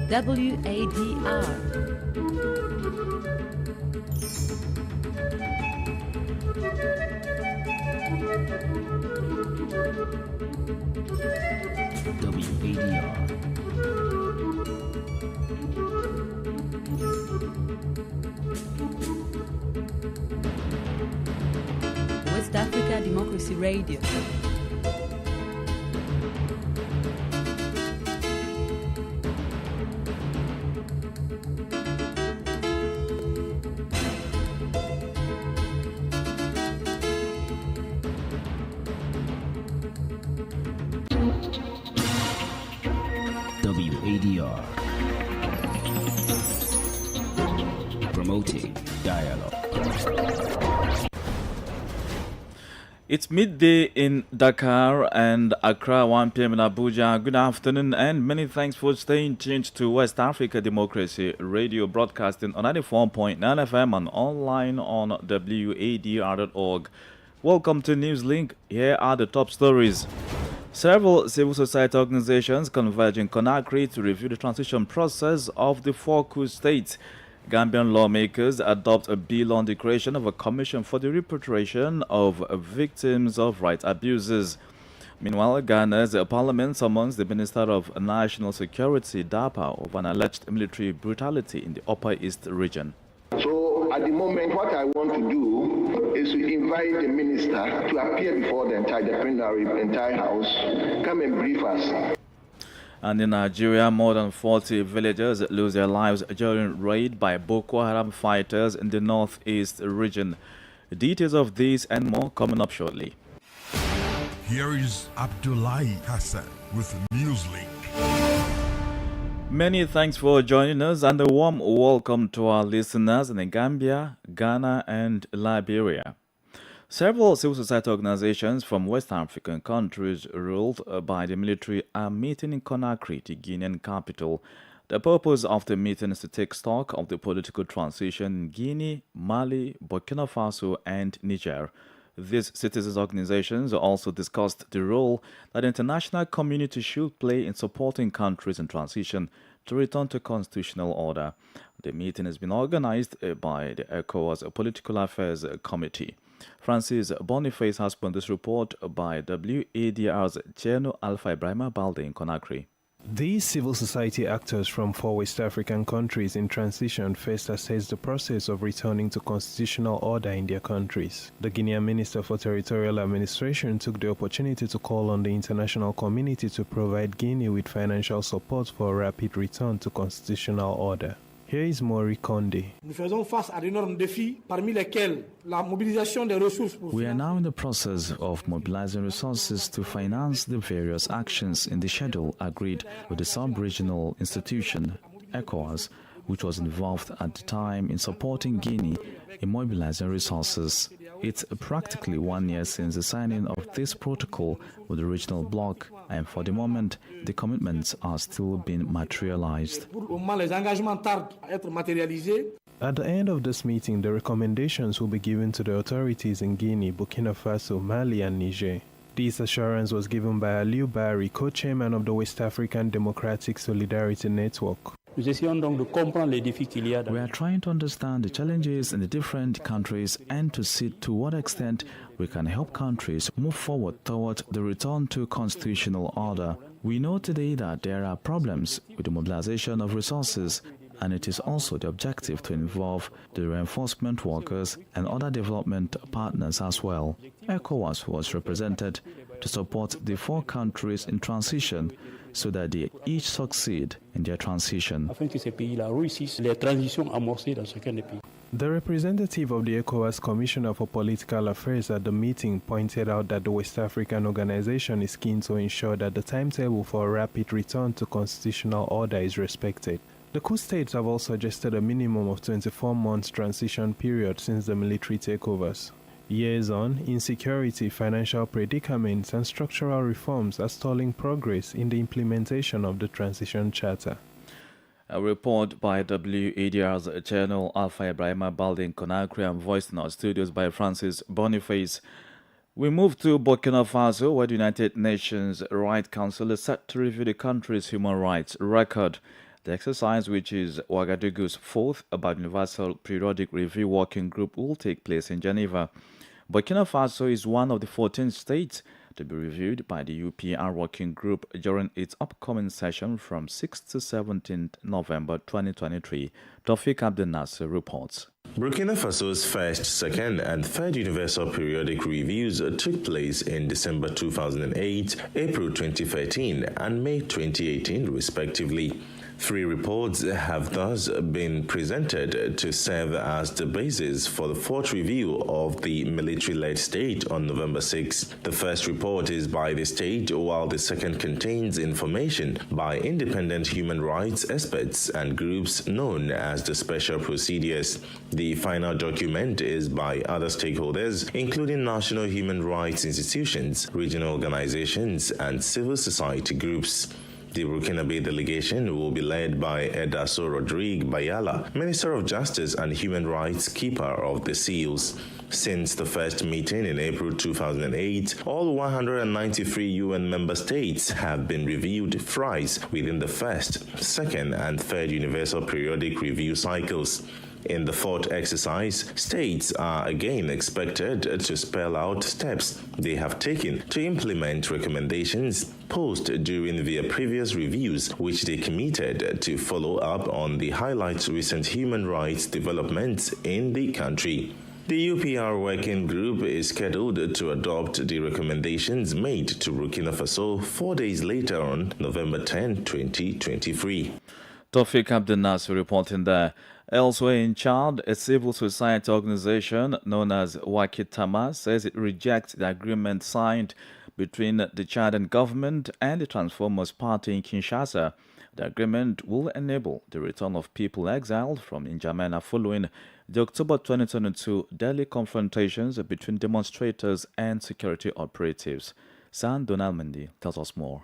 WADR. West Africa Democracy Radio. WADR, promoting dialogue. It's midday in Dakar and Accra, 1 p.m. in Abuja. Good afternoon and many thanks for staying tuned to West Africa Democracy Radio, broadcasting on 94.9 FM and online on wadr.org. Welcome to NewsLink. Here are the top stories. Several civil society organizations converge in Conakry to review the transition process of the four coup states. Gambian lawmakers adopt a bill on the creation of a commission for the repatriation of victims of rights abuses. Meanwhile, Ghana's parliament summons the Minister of National Security, Dakar, over an alleged military brutality in the Upper East region. So at the moment, what I want to do is to invite the minister to appear before the entire house, come and brief us. And in Nigeria, more than 40 villagers lose their lives during raid by Boko Haram fighters in the northeast region. Details of this and more coming up shortly. Here is Abdullahi Hassan with NewsLink. Many thanks for joining us and a warm welcome to our listeners in Gambia, Ghana and Liberia. Several civil society organizations from West African countries ruled by the military are meeting in Conakry, the Guinean capital. The purpose of the meeting is to take stock of the political transition in Guinea, Mali, Burkina Faso and Niger. These citizens' organizations also discussed the role that the international community should play in supporting countries in transition to return to constitutional order. The meeting has been organized by the ECOWAS Political Affairs Committee. Francis Boniface has put this report by WADR's Cheno Alpha Ibrahima Balde in Conakry. These civil society actors from four West African countries in transition first assessed the process of returning to constitutional order in their countries. The Guinean Minister for Territorial Administration took the opportunity to call on the international community to provide Guinea with financial support for a rapid return to constitutional order. Here is Maury Condé. We are now in the process of mobilizing resources to finance the various actions in the schedule agreed with the sub-regional institution, ECOWAS, which was involved at the time in supporting Guinea in mobilizing resources. It's practically 1 year since the signing of this protocol with the regional bloc, and for the moment, the commitments are still being materialized. At the end of this meeting, the recommendations will be given to the authorities in Guinea, Burkina Faso, Mali, and Niger. This assurance was given by Aliou Bari, co-chairman of the West African Democratic Solidarity Network. We are trying to understand the challenges in the different countries and to see to what extent we can help countries move forward toward the return to constitutional order. We know today that there are problems with the mobilization of resources, and it is also the objective to involve the reinforcement workers and other development partners as well. ECOWAS was represented to support the four countries in transition so that they each succeed in their transition. The representative of the ECOWAS Commissioner for Political Affairs at the meeting pointed out that the West African organization is keen to ensure that the timetable for a rapid return to constitutional order is respected. The coup states have also suggested a minimum of 24 months transition period since the military takeovers. Years on, insecurity, financial predicaments, and structural reforms are stalling progress in the implementation of the Transition Charter. A report by WADR's Channel Alpha Ibrahima Balde in Conakry and voiced in our studios by Francis Boniface. We move to Burkina Faso, where the United Nations Rights Council is set to review the country's human rights record. The exercise, which is Ouagadougou's fourth Universal Periodic Review Working Group, will take place in Geneva. Burkina Faso is one of the 14 states to be reviewed by the UPR Working Group during its upcoming session from 6 to 17 November 2023. Tawfiq Abdel Nasser reports. Burkina Faso's first, second, and third universal periodic reviews took place in December 2008, April 2013, and May 2018, respectively. 3 reports have thus been presented to serve as the basis for the 4th review of the military-led state on November 6. The first report is by the state, while the second contains information by independent human rights experts and groups known as the special procedures. The final document is by other stakeholders, including national human rights institutions, regional organizations, and civil society groups. The Burkinabe delegation will be led by Edaso Rodrigue Bayala, Minister of Justice and Human Rights Keeper of the Seals. Since the first meeting in April 2008, all 193 UN member states have been reviewed thrice within the first, second, and third universal periodic review cycles. In the 4th exercise, states are again expected to spell out steps they have taken to implement recommendations posed during their previous reviews, which they committed to follow up on the highlights recent human rights developments in the country. The UPR Working Group is scheduled to adopt the recommendations made to Burkina Faso 4 days later on November 10, 2023. Tawfiq Abdel Nasser reporting there. Elsewhere in Chad, a civil society organization known as Wakitama says it rejects the agreement signed between the Chadian government and the Transformers Party in Kinshasa. The agreement will enable the return of people exiled from N'Djamena following the October 2022 deadly confrontations between demonstrators and security operatives. San Donald Mendy tells us more.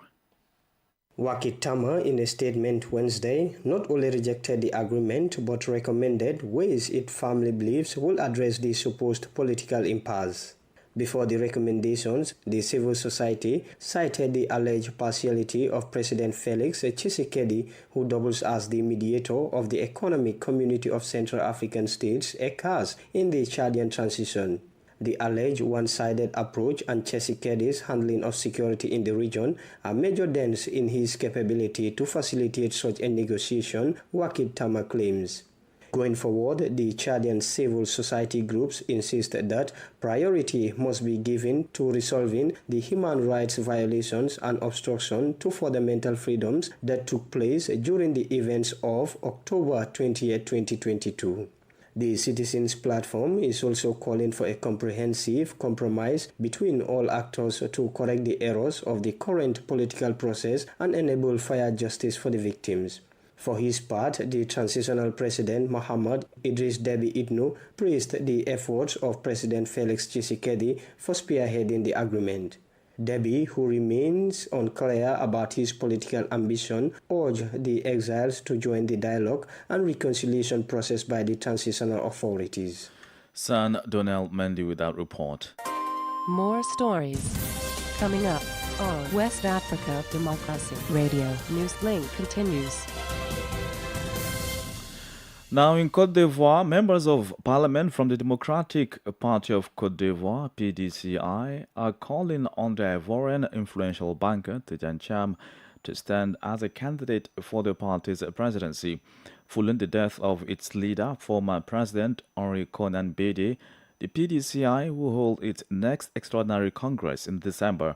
Wakitama, in a statement Wednesday, not only rejected the agreement but recommended ways it firmly believes will address the supposed political impasse. Before the recommendations, the civil society cited the alleged partiality of President Felix Tshisekedi, who doubles as the mediator of the Economic Community of Central African States, ECAS, in the Chadian transition. The alleged one-sided approach and Tshisekedi's handling of security in the region are major dents in his capability to facilitate such a negotiation, Wakitama claims. Going forward, the Chadian civil society groups insist that priority must be given to resolving the human rights violations and obstruction to fundamental freedoms that took place during the events of October 20, 2022. The Citizens Platform is also calling for a comprehensive compromise between all actors to correct the errors of the current political process and enable fair justice for the victims. For his part, the transitional president Mohamed Idriss Déby Itno praised the efforts of President Felix Tshisekedi for spearheading the agreement. Déby, who remains unclear about his political ambition, urged the exiles to join the dialogue and reconciliation process by the transitional authorities. San Donald Mendy with that report. More stories coming up on West Africa Democracy Radio. NEWSLINK continues. Now in Côte d'Ivoire, members of parliament from the Democratic Party of Côte d'Ivoire, PDCI, are calling on the Ivorian influential banker Tidjane Thiam to stand as a candidate for the party's presidency. Following the death of its leader, former President Henri Konan Bédié, the PDCI will hold its next extraordinary congress in December.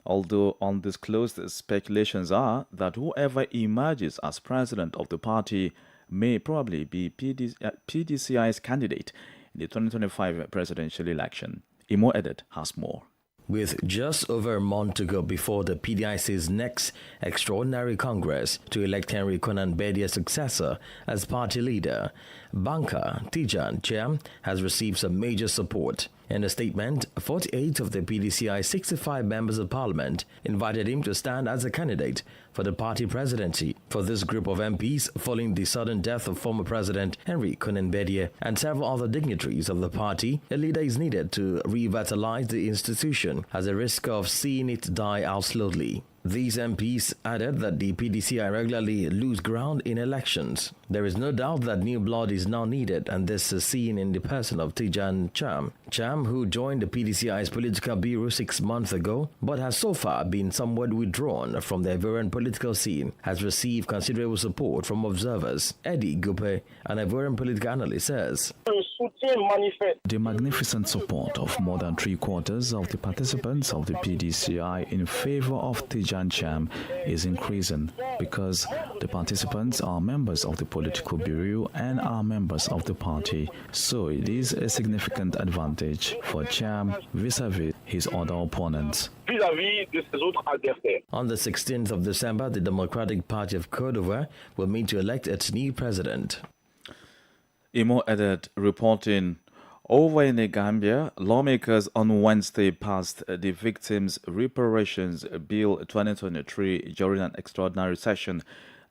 Although undisclosed speculations are that whoever emerges as president of the party may probably be PDCI's candidate in the 2025 presidential election. Imo Edet has more. With just over a month to go before the PDIC's next extraordinary congress to elect Henri Konan Bédié's successor as party leader, banker Tidjane Thiam has received some major support. In a statement, 48 of the PDCI's 65 members of parliament invited him to stand as a candidate for the party presidency. For this group of MPs, following the sudden death of former President Henri Konan Bédié and several other dignitaries of the party, a leader is needed to revitalize the institution, as a risk of seeing it die out slowly. These MPs added that the PDCI regularly lose ground in elections. There is no doubt that new blood is now needed, and this is seen in the person of Tijan Cham. Cham, who joined the PDCI's political bureau 6 months ago, but has so far been somewhat withdrawn from the Ivorian political scene, has received considerable support from observers. Eddie Gupe, an Ivorian political analyst, says, the magnificent support of more than 3/4 of the participants of the PDCI in favor of Tijan Cham is increasing because the participants are members of the political bureau and are members of the party. So it is a significant advantage for Cham vis-a-vis his other opponents. On the 16th of December, the Democratic Party of Cote d'Ivoire will meet to elect its new president. Imo added, reporting, over in the Gambia, lawmakers on Wednesday passed the Victims' Reparations Bill 2023 during an extraordinary session.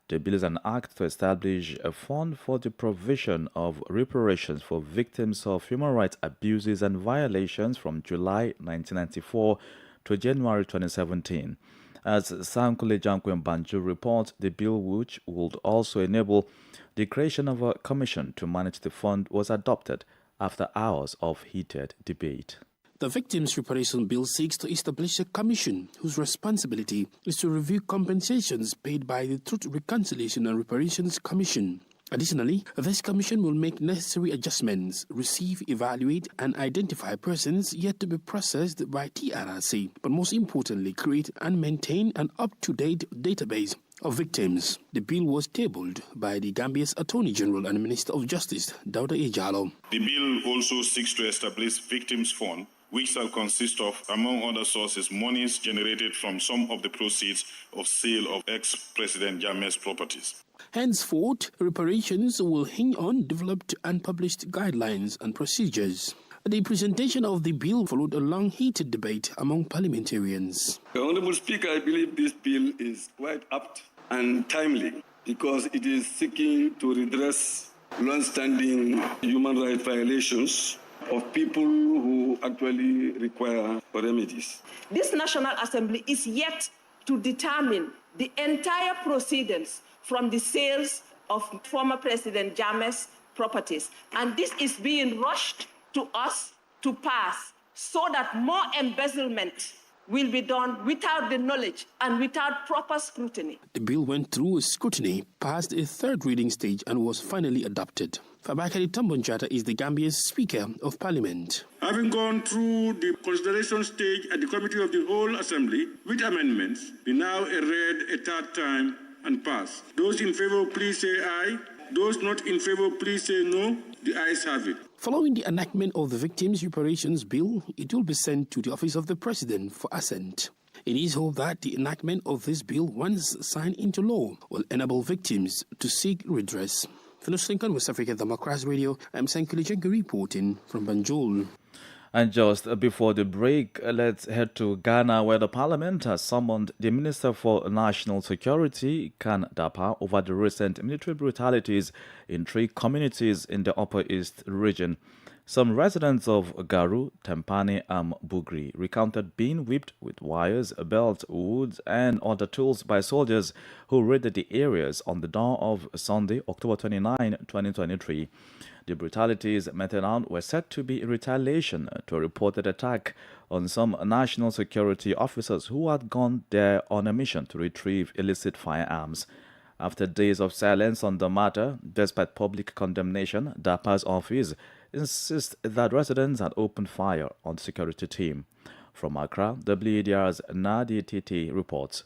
The bill is an act to establish a fund for the provision of reparations for victims of human rights abuses and violations from July 1994 to January 2017. As Sankule Jankwen Banjo reports, the bill, which would also enable the creation of a commission to manage the fund, was adopted after hours of heated debate. The Victims' Reparation Bill seeks to establish a commission whose responsibility is to review compensations paid by the Truth, Reconciliation and Reparations Commission. Additionally, this commission will make necessary adjustments, receive, evaluate, and identify persons yet to be processed by TRRC, but most importantly, create and maintain an up-to-date database of victims. The bill was tabled by the Gambia's Attorney General and Minister of Justice, Dauda Ejalo. The bill also seeks to establish Victims' Fund, which shall consist of, among other sources, monies generated from some of the proceeds of sale of ex-President Jammeh's properties. Henceforth, reparations will hinge on developed and published guidelines and procedures. The presentation of the bill followed a long heated debate among parliamentarians. Honourable Speaker, I believe this bill is quite apt and timely because it is seeking to redress long-standing human rights violations of people who actually require remedies. This National Assembly is yet to determine the entire proceedings from the sales of former President Jammeh's properties. And this is being rushed to us to pass so that more embezzlement will be done without the knowledge and without proper scrutiny. The bill went through scrutiny, passed a third reading stage, and was finally adopted. Fabakary Tambonjata is the Gambia's Speaker of Parliament. Having gone through the consideration stage at the Committee of the Whole Assembly with amendments, we now read a third time and pass. Those in favor, please say aye. Those not in favor, please say no. The ayes have it. Following the enactment of the Victims' Reparations Bill, it will be sent to the Office of the President for assent. It is hoped that the enactment of this bill, once signed into law, will enable victims to seek redress. For NEWSLINK West Africa Democracy Radio, I'm Sankuli Jengi reporting from Banjul. And just before the break, let's head to Ghana, where the parliament has summoned the Minister for National Security, Kan Dapa, over the recent military brutalities in 3 communities in the Upper East region. Some residents of Garu, Tempane, and Bugri recounted being whipped with wires, belts, wood, and other tools by soldiers who raided the areas on the dawn of Sunday, October 29, 2023. The brutalities meted out were said to be in retaliation to a reported attack on some national security officers who had gone there on a mission to retrieve illicit firearms. After days of silence on the matter, despite public condemnation, DAPA's office insists that residents had opened fire on the security team. From Accra, WADR's Nadi Titi reports.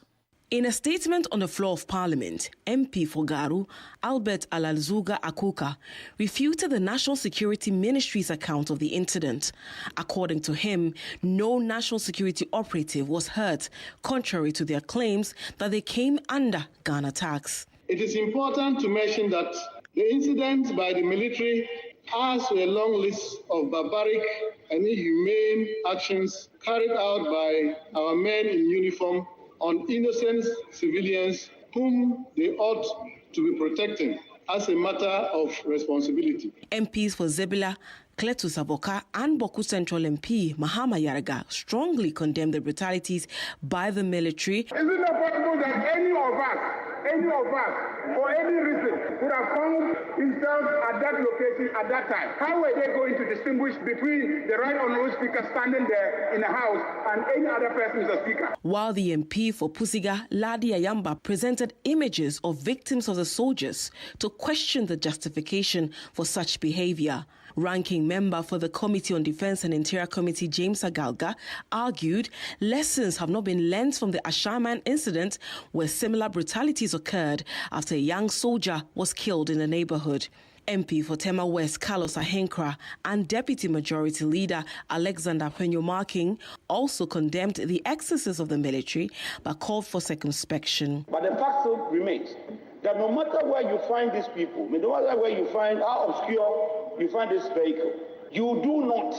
In a statement on the floor of Parliament, MP for Garu, Albert Alalzuga Akuka, refuted the National Security Ministry's account of the incident. According to him, no national security operative was hurt, contrary to their claims that they came under gun attacks. It is important to mention that the incident by the military adds to a long list of barbaric and inhumane actions carried out by our men in uniform on innocent civilians whom they ought to be protecting as a matter of responsibility. MPs for Zebula, Cletus Avoka and Boku Central MP Mahama Yarga strongly condemned the brutalities by the military. Is it not possible that any of us, for any reason, would have found himself at that location at that time? How were they going to distinguish between the right honourable speaker standing there in the house and any other person who's a speaker? While the MP for Pusiga, Ladi Ayamba, presented images of victims of the soldiers to question the justification for such behaviour. Ranking member for the Committee on Defence and Interior Committee, James Agalga, argued lessons have not been learned from the Ashaman incident where similar brutalities occurred after a young soldier was killed in the neighbourhood. MP for Tema West, Carlos Ahenkra, and Deputy Majority Leader Alexander Penyo-Marking also condemned the excesses of the military but called for circumspection. But the fact still remains that no matter where you find these people, no matter where you find how obscure you find this vehicle, you do not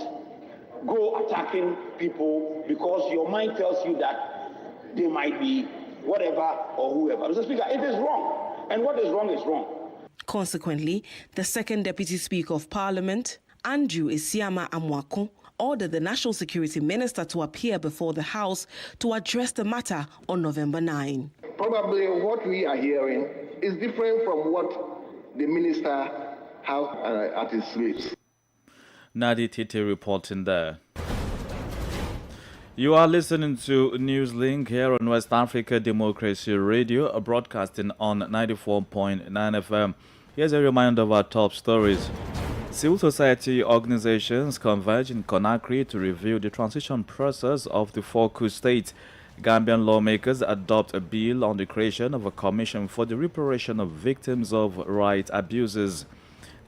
go attacking people because your mind tells you that they might be whatever or whoever. Mr. Speaker, it is wrong, and what is wrong is wrong. Consequently, the second Deputy Speaker of Parliament, Andrew Isiama Amwako, ordered the National Security Minister to appear before the House to address the matter on November 9. Probably what we are hearing is different from what the minister has at his lips. Nadi Titi reporting there. You are listening to NewsLink here on West Africa Democracy Radio, broadcasting on 94.9 FM. Here's a reminder of our top stories. Civil society organizations converge in Conakry to review the transition process of the Foku state. Gambian lawmakers adopt a bill on the creation of a commission for the reparation of victims of right abuses.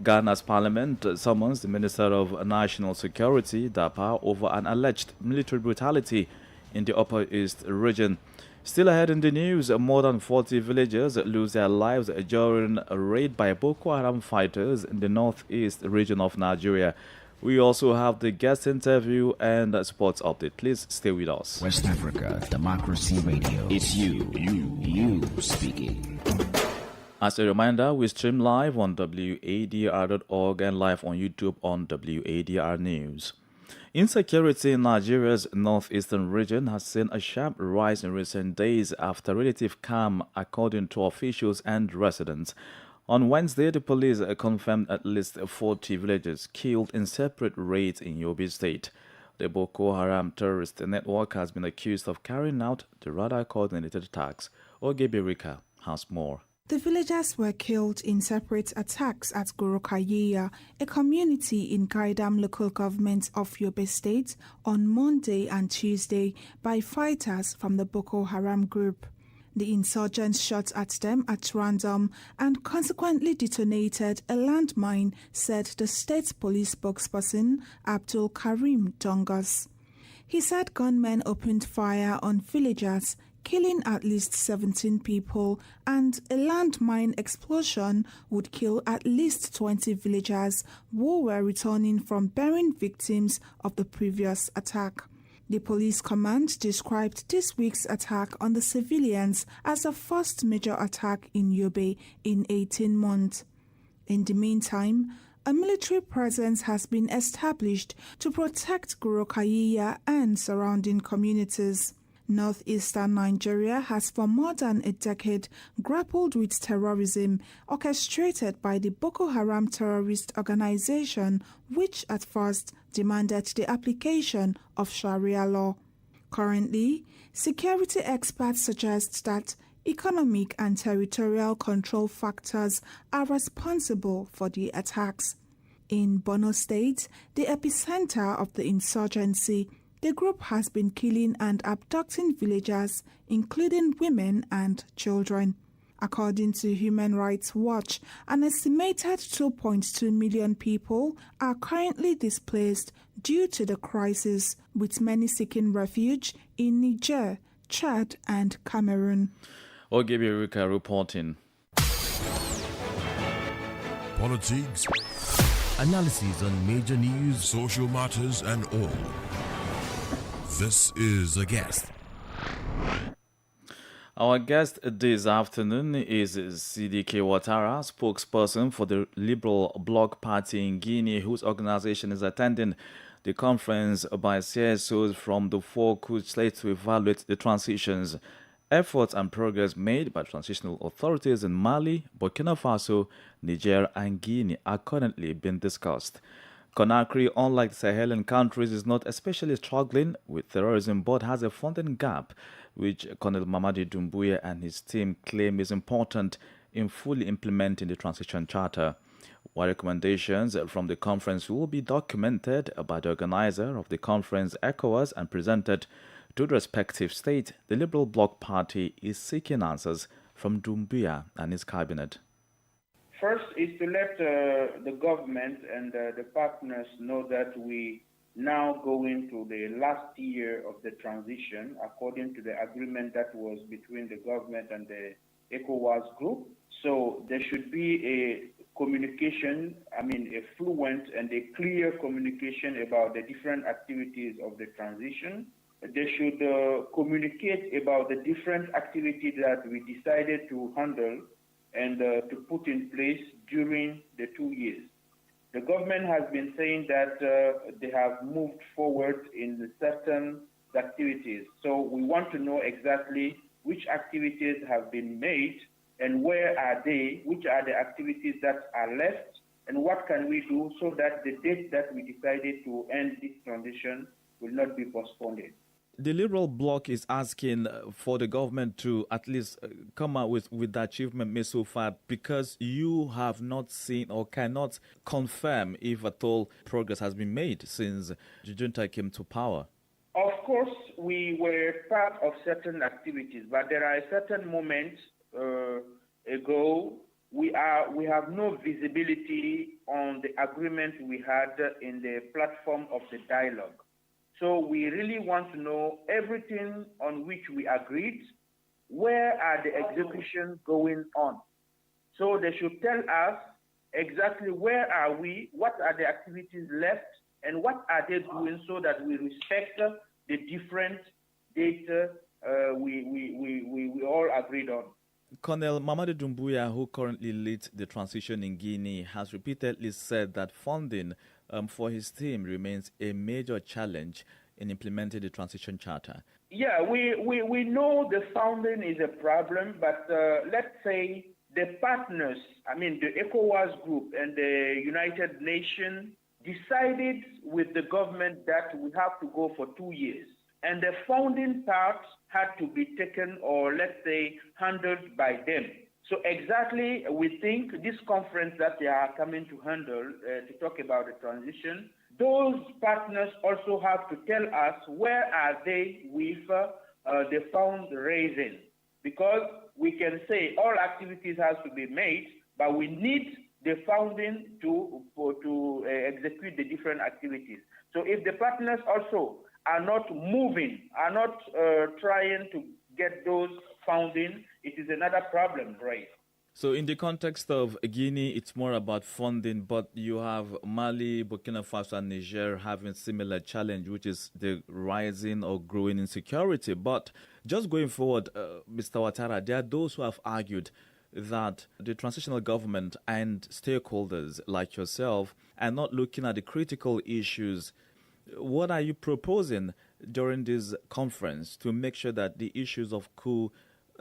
Ghana's parliament summons the Minister of National Security, Dakar, over an alleged military brutality in the Upper East region. Still ahead in the news, more than 40 villagers lose their lives during a raid by Boko Haram fighters in the northeast region of Nigeria. We also have the guest interview and sports update. Please stay with us. West Africa Democracy Radio. It's you speaking. As a reminder, we stream live on WADR.org and live on YouTube on WADR News. Insecurity in Nigeria's northeastern region has seen a sharp rise in recent days after relative calm, according to officials and residents. On Wednesday, the police confirmed at least 40 villagers killed in separate raids in Yobe State. The Boko Haram terrorist network has been accused of carrying out the rather coordinated attacks. Ogebirika has more. The villagers were killed in separate attacks at Gorokayeya, a community in Gaidam local government of Yobe State, on Monday and Tuesday by fighters from the Boko Haram group. The insurgents shot at them at random and consequently detonated a landmine, said the state police spokesperson Abdul Karim Dongas. He said gunmen opened fire on villagers, killing at least 17 people, and a landmine explosion would kill at least 20 villagers who were returning from burying victims of the previous attack. The police command described this week's attack on the civilians as the first major attack in Yobe in 18 months. In the meantime, a military presence has been established to protect Gorokayeya and surrounding communities. Northeastern Nigeria has for more than a decade grappled with terrorism orchestrated by the Boko Haram terrorist organization, which at first demanded the application of Sharia law. Currently, security experts suggest that economic and territorial control factors are responsible for the attacks. In Borno State, the epicenter of the insurgency, the group has been killing and abducting villagers, including women and children. According to Human Rights Watch, an estimated 2.2 million people are currently displaced due to the crisis, with many seeking refuge in Niger, Chad, and Cameroon. Ogebirika reporting. Politics, analysis on major news, social matters, and all. This is a guest. Our guest this afternoon is CDK Ouattara, spokesperson for the Liberal Bloc Party in Guinea, whose organization is attending the conference by CSOs from the four coups slate to evaluate the transitions, efforts and progress made by transitional authorities in Mali, Burkina Faso, Niger and Guinea are currently being discussed. Conakry, unlike the Sahelian countries, is not especially struggling with terrorism but has a funding gap, which Colonel Mamadi Doumbouya and his team claim is important in fully implementing the transition charter. While recommendations from the conference will be documented by the organizer of the conference, ECOWAS, and presented to the respective state, the Liberal Bloc Party is seeking answers from Doumbouya and his cabinet. First is to let the government and the partners know that we now go into the last year of the transition according to the agreement that was between the government and the ECOWAS group. So there should be a communication, a fluent and a clear communication about the different activities of the transition. They should communicate about the different activities that we decided to handle and to put in place during the 2 years. The government has been saying that they have moved forward in certain activities. So we want to know exactly which activities have been made and where are they, which are the activities that are left, and what can we do so that the date that we decided to end this transition will not be postponed. The Liberal Bloc is asking for the government to at least come out with the achievement made so far, because you have not seen or cannot confirm if at all progress has been made since the junta came to power. Of course, we were part of certain activities, but there are certain moments ago we have no visibility on the agreement we had in the platform of the dialogue. So we really want to know everything on which we agreed. Where are the executions going on? So they should tell us exactly where are we, what are the activities left, and what are they doing so that we respect the different data we all agreed on. Colonel Mamadi Doumbouya, who currently leads the transition in Guinea, has repeatedly said that funding for his team remains a major challenge in implementing the transition charter. Yeah, we know the funding is a problem, but let's say the partners, the ECOWAS group and the United Nations decided with the government that we have to go for 2 years. And the funding part had to be taken or, let's say, handled by them. So exactly, we think this conference that they are coming to handle to talk about the transition, those partners also have to tell us where are they with the fundraising. Because we can say all activities have to be made, but we need the funding to execute the different activities. So if the partners also are not moving, are not trying to get those funding, it is another problem, right? So in the context of Guinea, it's more about funding, but you have Mali, Burkina Faso and Niger having similar challenge, which is the rising or growing insecurity. But just going forward, Mr. Ouattara, there are those who have argued that the transitional government and stakeholders like yourself are not looking at the critical issues. What are you proposing during this conference to make sure that the issues of coup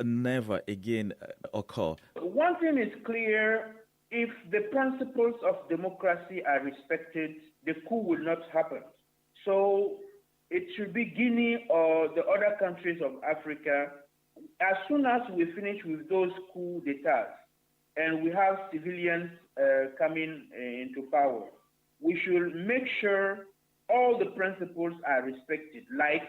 never again occur? One thing is clear: if the principles of democracy are respected, the coup will not happen. So it should be Guinea or the other countries of Africa. As soon as we finish with those coup d'etats and we have civilians coming into power, we should make sure all the principles are respected. Like,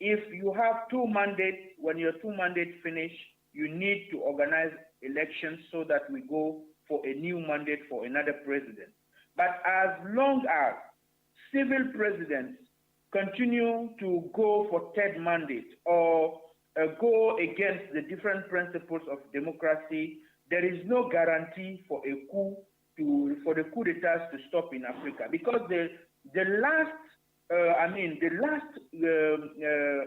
if you have 2 mandates, when your 2 mandates finish, you need to organize elections so that we go for a new mandate for another president. But as long as civil presidents continue to go for third mandate or go against the different principles of democracy, there is no guarantee for a coup for the coup d'etats to stop in Africa, because the last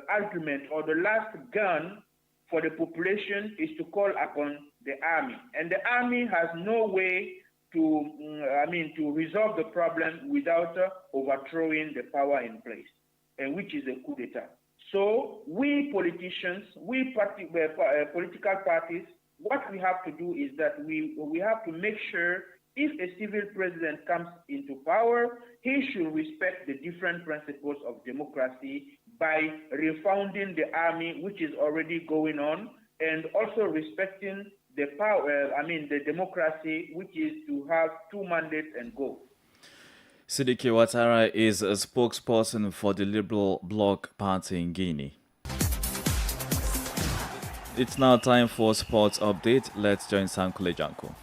argument or the last gun for the population is to call upon the army. And the army has no way to resolve the problem without overthrowing the power in place, and which is a coup d'etat. So we politicians, political parties, what we have to do is that we have to make sure if a civil president comes into power, he should respect the different principles of democracy by refounding the army, which is already going on, and also respecting the power, the democracy, which is to have 2 mandates and go. Sidiki Ouattara is a spokesperson for the Liberal Bloc Party in Guinea. It's now time for sports update. Let's join Sankule Janko.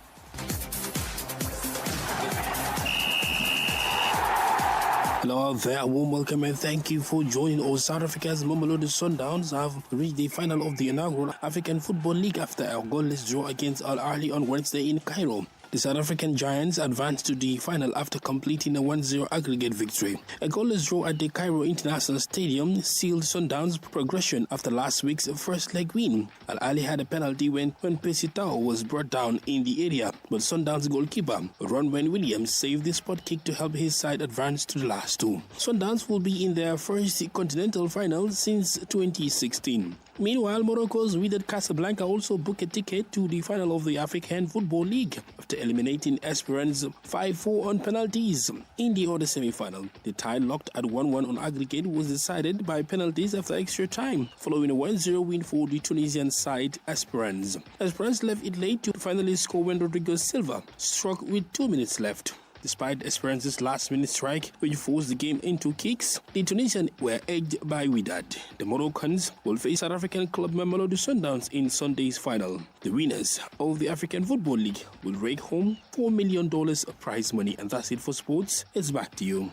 Hello out there, a warm welcome and thank you for joining us. South Africa's Mamelodi Sundowns have reached the final of the inaugural African Football League after a goalless draw against Al Ahly on Wednesday in Cairo. The South African Giants advanced to the final after completing a 1-0 aggregate victory. A goalless draw at the Cairo International Stadium sealed Sundowns' progression after last week's first leg win. Al Ahly had a penalty when Pesitao was brought down in the area, but Sundowns goalkeeper Ronwen Williams saved the spot kick to help his side advance to the last two. Sundowns will be in their first continental final since 2016. Meanwhile, Morocco's Wydad Casablanca also booked a ticket to the final of the African Football League after eliminating Esperance 5-4 on penalties. In the other semi-final, the tie locked at 1-1 on aggregate was decided by penalties after extra time, following a 1-0 win for the Tunisian side Esperance. Esperance left it late to finally score when Rodrigo Silva struck with 2 minutes left. Despite Esperance's last-minute strike, which forced the game into kicks, the Tunisians were edged by Wydad. The Moroccans will face South African club Mamelodi Sundowns in Sunday's final. The winners of the African Football League will rake home $4 million of prize money. And that's it for sports. It's back to you.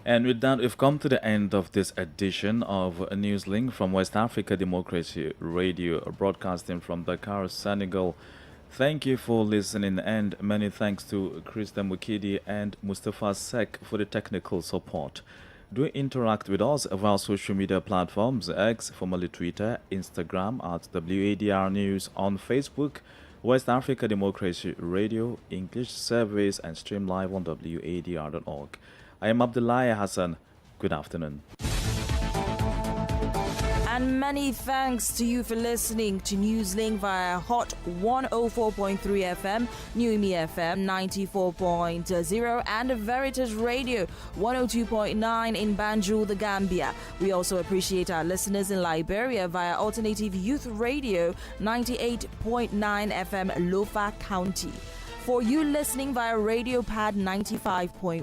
And with that, we've come to the end of this edition of NewsLink from West Africa Democracy Radio, broadcasting from Dakar, Senegal. Thank you for listening, and many thanks to Krista Mukidi and Mustafa Sek for the technical support. Do interact with us via social media platforms, X, formerly Twitter, Instagram at WADR News, on Facebook, West Africa Democracy Radio, English service, and stream live on WADR.org. I am Abdullahi Hassan. Good afternoon. And many thanks to you for listening to NewsLink via Hot 104.3 FM, Newmi FM 94.0, and Veritas Radio 102.9 in Banjul, the Gambia. We also appreciate our listeners in Liberia via Alternative Youth Radio 98.9 FM, Lofa County. For you listening via Radio Pad 95.1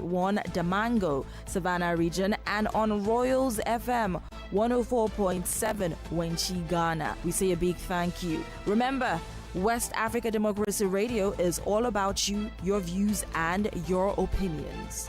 Damango, Savannah region, and on Royals FM 104.7 Wenchi, Ghana, we say a big thank you. Remember, West Africa Democracy Radio is all about you, your views, and your opinions.